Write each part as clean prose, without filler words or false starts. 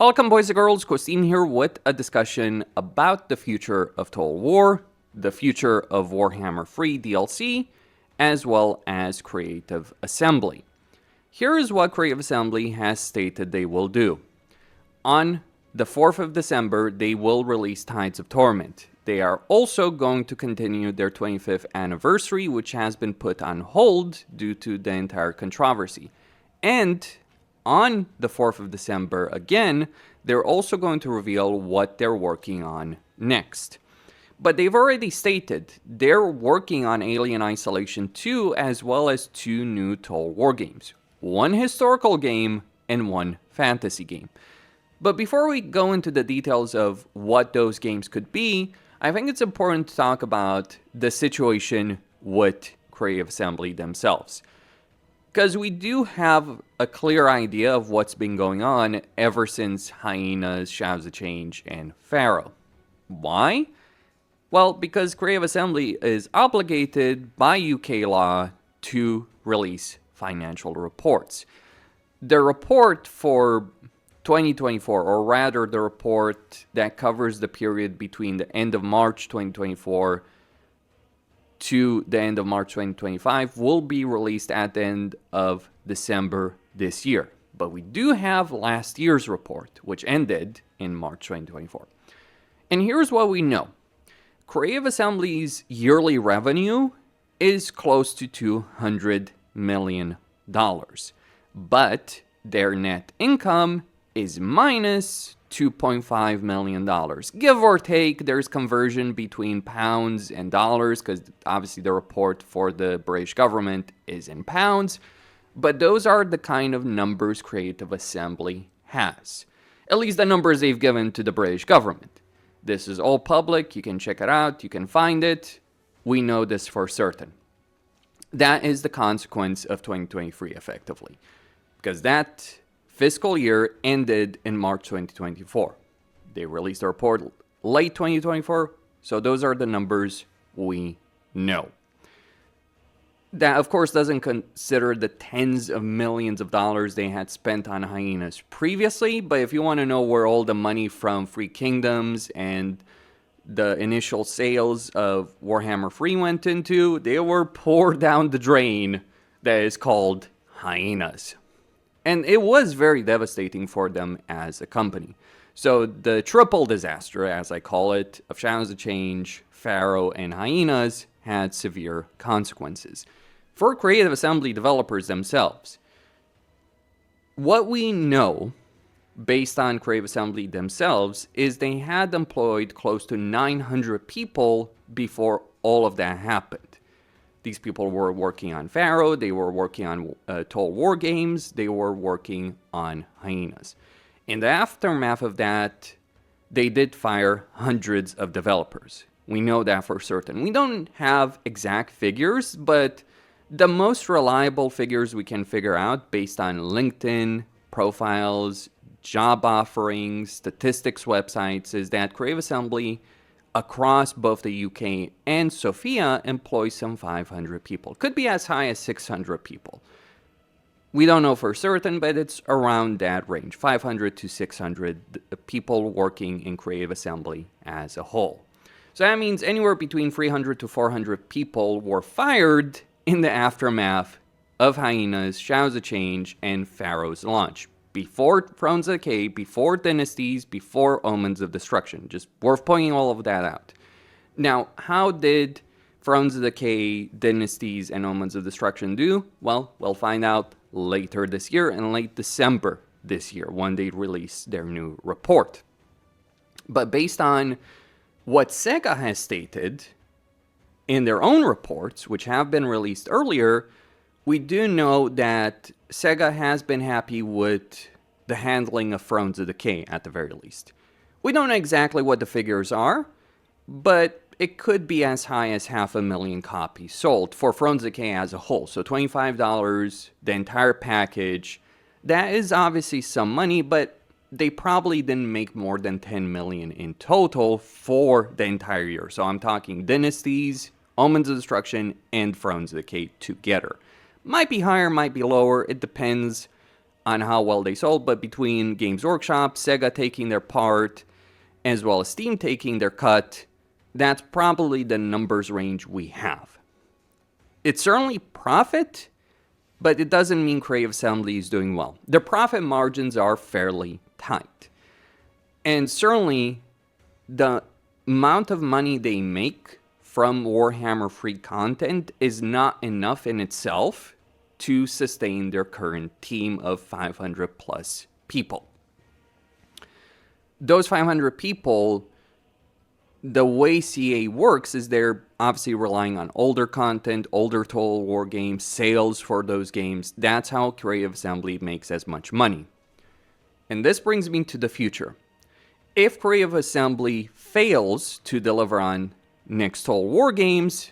Welcome, boys and girls. Kostin here with a discussion about the future of Total War, the future of Warhammer Free DLC, as well as Creative Assembly. Here is what Creative Assembly has stated they will do. On the 4th of December, they will release Tides of Torment. They are also going to continue their 25th anniversary, which has been put on hold due to the entire controversy. And on the 4th of December, again, they're also going to reveal what they're working on next. But they've already stated they're working on Alien Isolation 2 as well as 2 new Total War games. One historical game and one fantasy game. But before we go into the details of what those games could be, I think it's important to talk about the situation with Creative Assembly themselves. Because we do have a clear idea of what's been going on ever since Hyenas, Shadows of Change, and Pharaoh. Why? Well, because Creative Assembly is obligated by UK law to release financial reports. The report for 2024, or rather the report that covers the period between the end of March 2024 to the end of March 2025, will be released at the end of December this year. But we do have last year's report, which ended in March 2024. And here's what we know. Creative Assembly's yearly revenue is close to $200 million. But their net income is minus $2.5 million. Give or take, there's conversion between pounds and dollars, because obviously the report for the British government is in pounds. But those are the kind of numbers Creative Assembly has. At least the numbers they've given to the British government. This is all public, you can check it out, you can find it. We know this for certain. That is the consequence of 2023, effectively. Because that fiscal year ended in March 2024. They released a report late 2024, so those are the numbers we know. That, of course, doesn't consider the tens of millions of dollars they had spent on Hyenas previously, but if you want to know where all the money from Free Kingdoms and the initial sales of Warhammer Free went into, they were poured down the drain that is called Hyenas. And it was very devastating for them as a company. So the triple disaster, as I call it, of Shadows of Change, Pharaoh, and Hyenas had severe consequences for Creative Assembly developers themselves. What we know, based on Creative Assembly themselves, is they had employed close to 900 people before all of that happened. These people were working on Pharaoh, they were working on Total War games, they were working on Hyenas. In the aftermath of that, they did fire hundreds of developers. We know that for certain. We don't have exact figures, but the most reliable figures we can figure out based on LinkedIn profiles, job offerings, statistics websites, is that Creative Assembly across both the UK and Sofia employs some 500 people. Could be as high as 600 people. We don't know for certain, but it's around that range. 500 to 600 people working in Creative Assembly as a whole. So that means anywhere between 300 to 400 people were fired in the aftermath of Hyenas, Shadows of Change, and Pharaoh's launch. Before Thrones of Decay, before Dynasties, before Omens of Destruction. Just worth pointing all of that out. Now, how did Thrones of Decay, Dynasties, and Omens of Destruction do? Well, we'll find out later this year, in late December this year, when they release their new report. But based on what Sega has stated in their own reports, which have been released earlier, we do know that Sega has been happy with the handling of Thrones of Decay, at the very least. We don't know exactly what the figures are, but it could be as high as 500,000 copies sold for Thrones of Decay as a whole. So $25, the entire package. That is obviously some money, but they probably didn't make more than 10 million in total for the entire year. So I'm talking Dynasties, Omens of Destruction, and Thrones of Decay together. Might be higher, might be lower. It depends on how well they sold, but between Games Workshop, Sega taking their part, as well as Steam taking their cut, that's probably the numbers range we have. It's certainly profit, but it doesn't mean Creative Assembly is doing well. Their profit margins are fairly tight. And certainly, the amount of money they make from Warhammer free content is not enough in itself to sustain their current team of 500 plus people. Those 500 people, the way CA works is they're obviously relying on older content, older Total War games, sales for those games. That's how Creative Assembly makes as much money. And this brings me to the future. If Creative Assembly fails to deliver on next Total War games,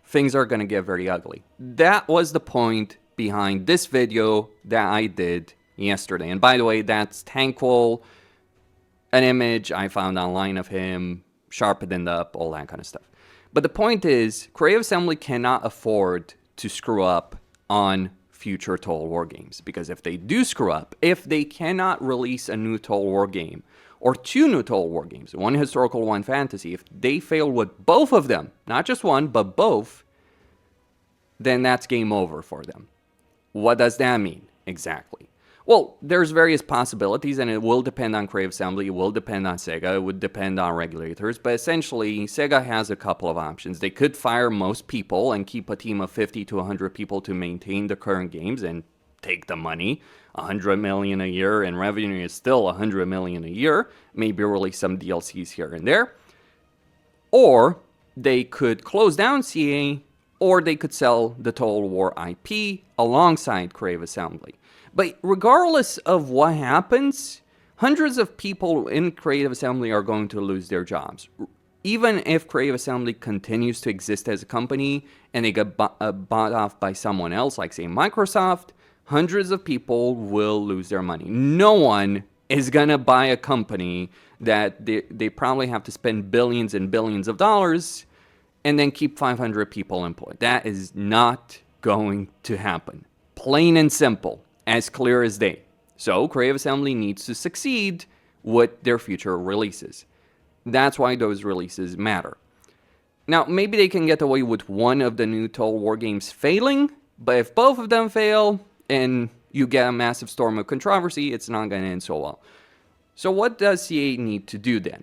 things are going to get very ugly. That was the point behind this video that I did yesterday. And by the way, that's Tankwell, an image I found online of him, sharpened up, all that kind of stuff. But the point is, Creative Assembly cannot afford to screw up on future Total War games. Because if they do screw up, if they cannot release a new Total War game, or two new Total War games, one historical, one fantasy, if they fail with both of them, not just one, but both, then that's game over for them. What does that mean exactly? Well, there's various possibilities, and it will depend on Creative Assembly, it will depend on Sega, it would depend on regulators, but essentially, Sega has a couple of options. They could fire most people and keep a team of 50 to 100 people to maintain the current games and take the money. 100 million a year, and revenue is still 100 million a year. Maybe release some DLCs here and there. Or they could close down CA, or they could sell the Total War IP alongside Creative Assembly. But regardless of what happens, hundreds of people in Creative Assembly are going to lose their jobs. Even if Creative Assembly continues to exist as a company and they get bought off by someone else, like say Microsoft, hundreds of people will lose their money. No one is going to buy a company that they probably have to spend billions and billions of dollars and then keep 500 people employed. That is not going to happen. Plain and simple, as clear as day. So Creative Assembly needs to succeed with their future releases. That's why those releases matter. Now, maybe they can get away with one of the new Total War games failing, but if both of them fail, and you get a massive storm of controversy, it's not going to end so well. So what does CA need to do then?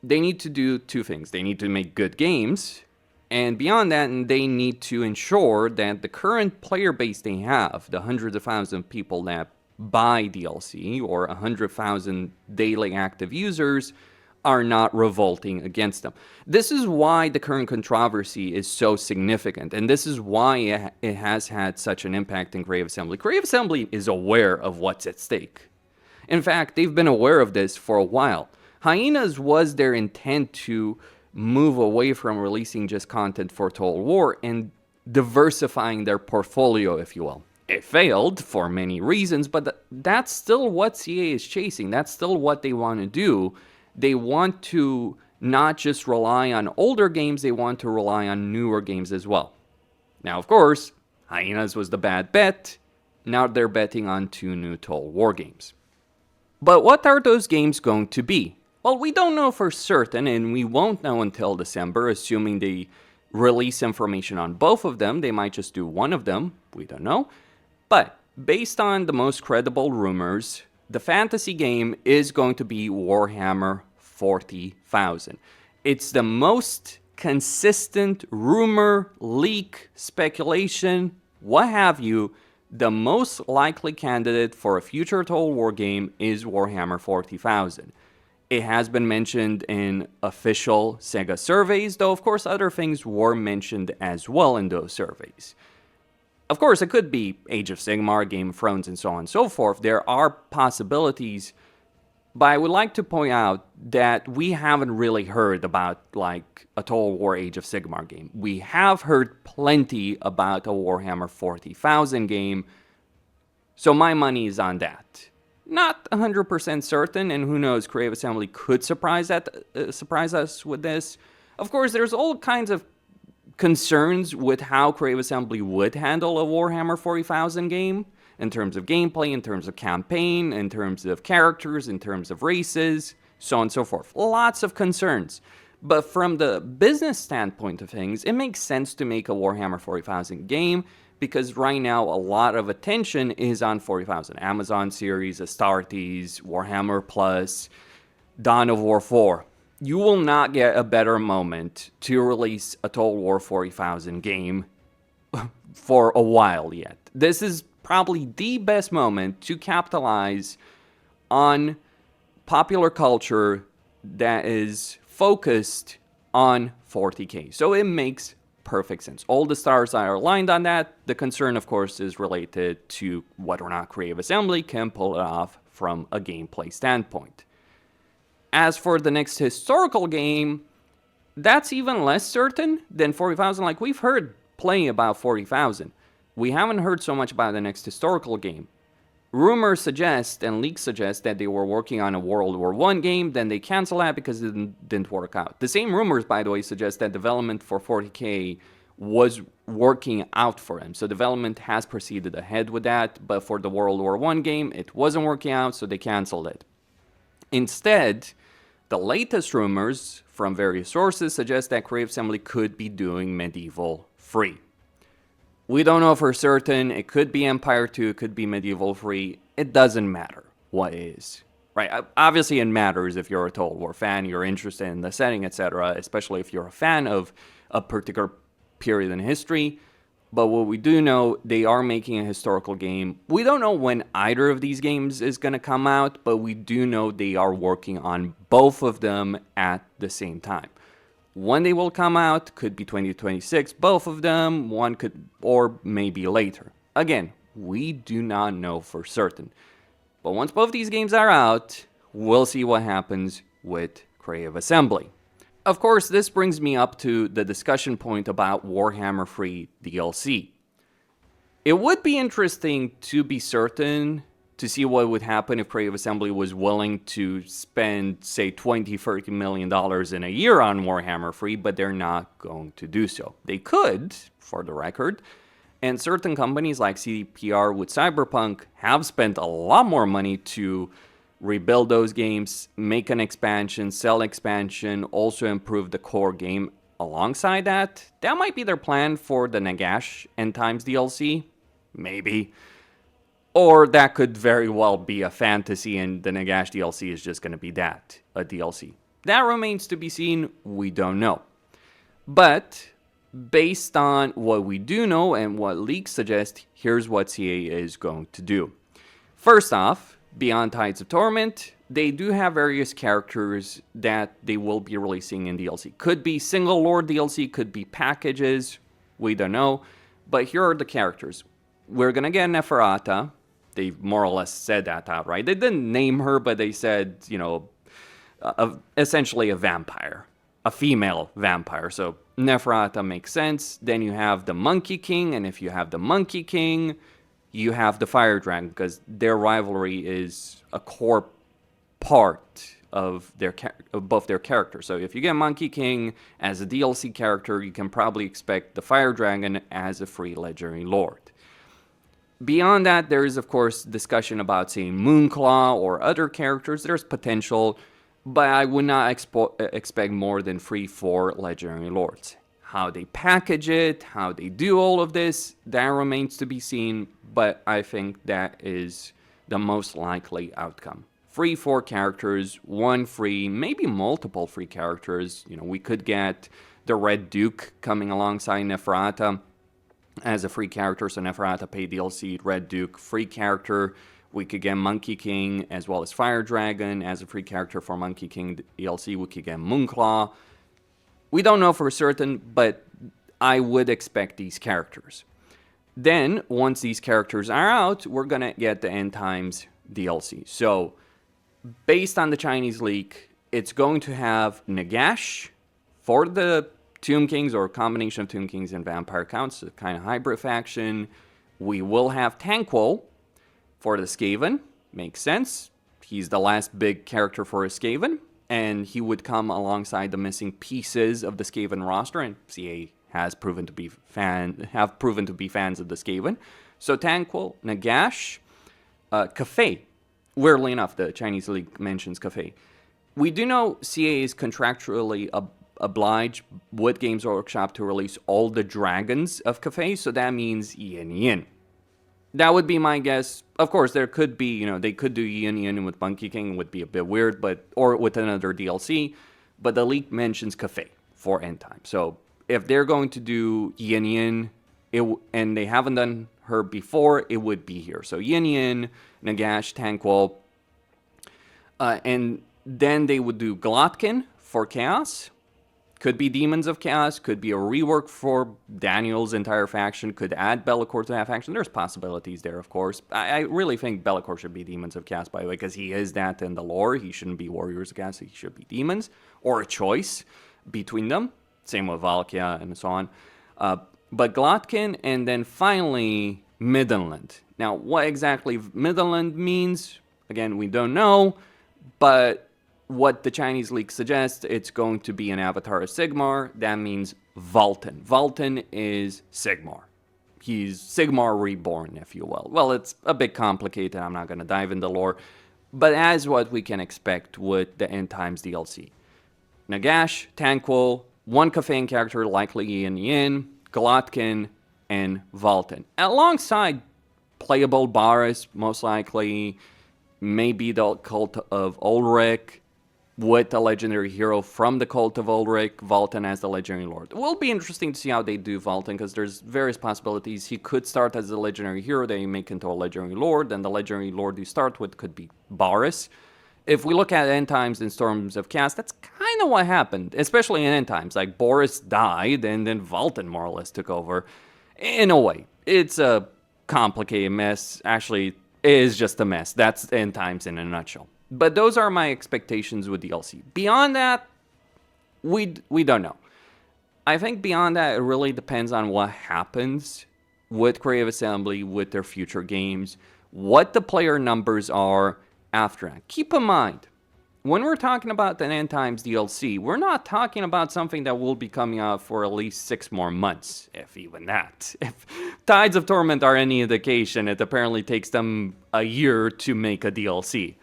They need to do two things. They need to make good games, and beyond that, they need to ensure that the current player base they have, the hundreds of thousands of people that buy DLC, or 100,000 daily active users, are not revolting against them. This is why the current controversy is so significant, and this is why it has had such an impact in Creative Assembly. Creative Assembly is aware of what's at stake. In fact, they've been aware of this for a while. Hyenas was their intent to move away from releasing just content for Total War and diversifying their portfolio, if you will. It failed for many reasons, but that's still what CA is chasing. That's still what they want to do. They want to not just rely on older games, they want to rely on newer games as well. Now, of course, Hyenas was the bad bet. Now they're betting on two new Total War games. But what are those games going to be? Well, we don't know for certain, and we won't know until December, assuming they release information on both of them. They might just do one of them. We don't know. But based on the most credible rumors, the fantasy game is going to be Warhammer 40,000. It's the most consistent rumor, leak, speculation, what have you. The most likely candidate for a future Total War game is Warhammer 40,000. It has been mentioned in official Sega surveys, though of course other things were mentioned as well in those surveys. Of course, it could be Age of Sigmar, Game of Thrones, and so on and so forth. There are possibilities, but I would like to point out that we haven't really heard about, like, a Total War Age of Sigmar game. We have heard plenty about a Warhammer 40,000 game, so my money is on that. Not 100% certain, and who knows, Creative Assembly could surprise us with this. Of course, there's all kinds of concerns with how Creative Assembly would handle a Warhammer 40,000 game. in terms of gameplay, in terms of campaign, in terms of characters, in terms of races, so on and so forth. Lots of concerns. But from the business standpoint of things, it makes sense to make a Warhammer 40,000 game because right now a lot of attention is on 40,000. Amazon series, Astartes, Warhammer Plus, Dawn of War 4. You will not get a better moment to release a Total War 40,000 game for a while yet. This is probably the best moment to capitalize on popular culture that is focused on 40k. So it makes perfect sense. All the stars are aligned on that. The concern, of course, is related to whether or not Creative Assembly can pull it off from a gameplay standpoint. As for the next historical game, that's even less certain than 40,000. Like, we've heard plenty about 40,000. We haven't heard so much about the next historical game. Rumors suggest and leaks suggest that they were working on a World War I game, then they canceled that because it didn't work out. The same rumors, by the way, suggest that development for 40k was working out for them. So development has proceeded ahead with that, but for the World War I game, it wasn't working out, so they canceled it. Instead, the latest rumors from various sources suggest that Creative Assembly could be doing Medieval free. We don't know for certain. It could be Empire 2, it could be Medieval free. It doesn't matter what is. Right? Obviously, it matters if you're a Total War fan, you're interested in the setting, etc., especially if you're a fan of a particular period in history. But what we do know, they are making a historical game. We don't know when either of these games is going to come out, but we do know they are working on both of them at the same time. When they will come out could be 2026, both of them, one could, or maybe later. Again, we do not know for certain. But once both these games are out, we'll see what happens with Creative Assembly. Of course, this brings me up to the discussion point about Warhammer free DLC. It would be interesting to be certain to see what would happen if Creative Assembly was willing to spend, say, $20-30 million in a year on Warhammer free, but they're not going to do so. They could, for the record, and certain companies like CDPR with Cyberpunk have spent a lot more money to rebuild those games, make an expansion, sell expansion, also improve the core game alongside that. That might be their plan for the Nagash End Times DLC, maybe. Or that could very well be a fantasy and the Nagash DLC is just going to be that, a DLC. That remains to be seen, we don't know. But based on what we do know and what leaks suggest, here's what CA is going to do. First off, beyond Tides of Torment, they do have various characters that they will be releasing in DLC. Could be single lore DLC, could be packages, we don't know. But here are the characters. We're going to get Neferata. They more or less said that outright. They didn't name her, but they said, you know, essentially a vampire. A female vampire. So Neferata makes sense. Then you have the Monkey King, and if you have the Monkey King, you have the Fire Dragon, because their rivalry is a core part of both their characters. So if you get Monkey King as a DLC character, you can probably expect the Fire Dragon as a free legendary lord. Beyond that, there is, of course, discussion about, say, Moonclaw or other characters. There's potential, but I would not expect more than 3-4 legendary lords. How they package it, how they do all of this, that remains to be seen, but I think that is the most likely outcome. 3-4 characters, one free, maybe multiple free characters. You know, we could get the Red Duke coming alongside Neferata as a free character, so Neferata paid DLC, Red Duke, free character. We could get Monkey King as well as Fire Dragon as a free character for Monkey King DLC. We could get Moonclaw. We don't know for certain, but I would expect these characters. Then, once these characters are out, we're going to get the End Times DLC. So, based on the Chinese leak, it's going to have Nagash for the Tomb Kings, or a combination of Tomb Kings and Vampire Counts, a kind of hybrid faction. We will have Tanquil for the Skaven. Makes sense. He's the last big character for a Skaven, and he would come alongside the missing pieces of the Skaven roster, and CA has proven to be fans of the Skaven. So Tranquil, Nagash, Cafe. Weirdly enough, the Chinese League mentions Cafe. We do know CA is contractually obliged with Games Workshop to release all the dragons of Cafe, so that means Yin Yin. That would be my guess. Of course, there could be, they could do Yin Yin with Monkey King, would be a bit weird, or with another DLC, but the leak mentions Cafe for End Time. So if they're going to do Yin Yin, and they haven't done her before, it would be here. So Yin Yin, Nagash, Tranquil, and then they would do Glotkin for Chaos. Could be Demons of Chaos, could be a rework for Daniel's entire faction, could add Be'lakor to that faction. There's possibilities there, of course. I really think Be'lakor should be Demons of Chaos, by the way, because he is that in the lore. He shouldn't be Warriors of Chaos, he should be Demons, or a choice between them. Same with Valkia and so on. But Glotkin, and then finally, Middenland. Now, what exactly Middenland means, again, we don't know, but what the Chinese League suggests, it's going to be an avatar of Sigmar. That means Vultan. Vultan is Sigmar. He's Sigmar reborn, if you will. Well, it's a bit complicated. I'm not going to dive into lore. But as what we can expect with the End Times DLC. Nagash, Tranquil, one Caffeine character, likely Yin Yin, Glotkin, and Vultan. Alongside playable Baris, most likely, maybe the Cult of Ulrich, with a legendary hero from the Cult of Ulrich, Vultan as the legendary lord. It will be interesting to see how they do Vultan, because there's various possibilities. He could start as a legendary hero, they make into a legendary lord, and the legendary lord you start with could be Baris. If we look at End Times and Storms of Chaos, that's kind of what happened, especially in End Times. Like, Boris died, and then Vultan more or less took over. In a way, it's a complicated mess. Actually, it is just a mess. That's End Times in a nutshell. But those are my expectations with DLC. Beyond that, we don't know. I think beyond that, it really depends on what happens with Creative Assembly, with their future games, what the player numbers are after that. Keep in mind, when we're talking about the End Times DLC, we're not talking about something that will be coming out for at least 6 more months, if even that. If Tides of Torment are any indication, it apparently takes them a year to make a DLC.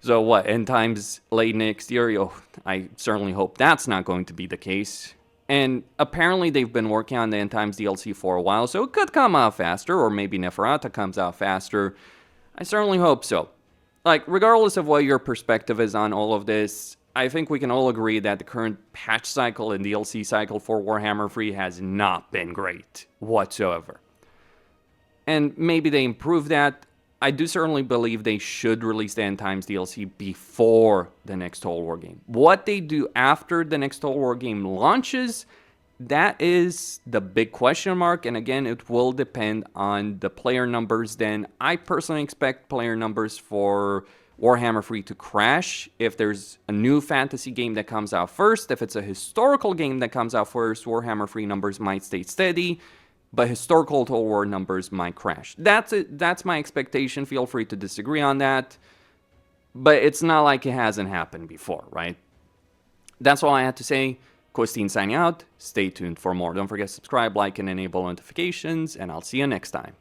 So what, End Times late next year? Oh, I certainly hope that's not going to be the case. And apparently they've been working on the End Times DLC for a while, so it could come out faster, or maybe Neferata comes out faster. I certainly hope so. Like, regardless of what your perspective is on all of this, I think we can all agree that the current patch cycle and DLC cycle for Warhammer 3 has not been great whatsoever. And maybe they improve that. I do certainly believe they should release the End Times DLC before the next Total War game. What they do after the next Total War game launches, that is the big question mark. And again, it will depend on the player numbers. Then I personally expect player numbers for Warhammer 3 to crash if there's a new fantasy game that comes out first. If it's a historical game that comes out first, Warhammer 3 numbers might stay steady, but historical Total War numbers might crash. That's it. That's my expectation. Feel free to disagree on that. But it's not like it hasn't happened before, right? That's all I had to say. Costin signing out. Stay tuned for more. Don't forget to subscribe, like, and enable notifications, and I'll see you next time.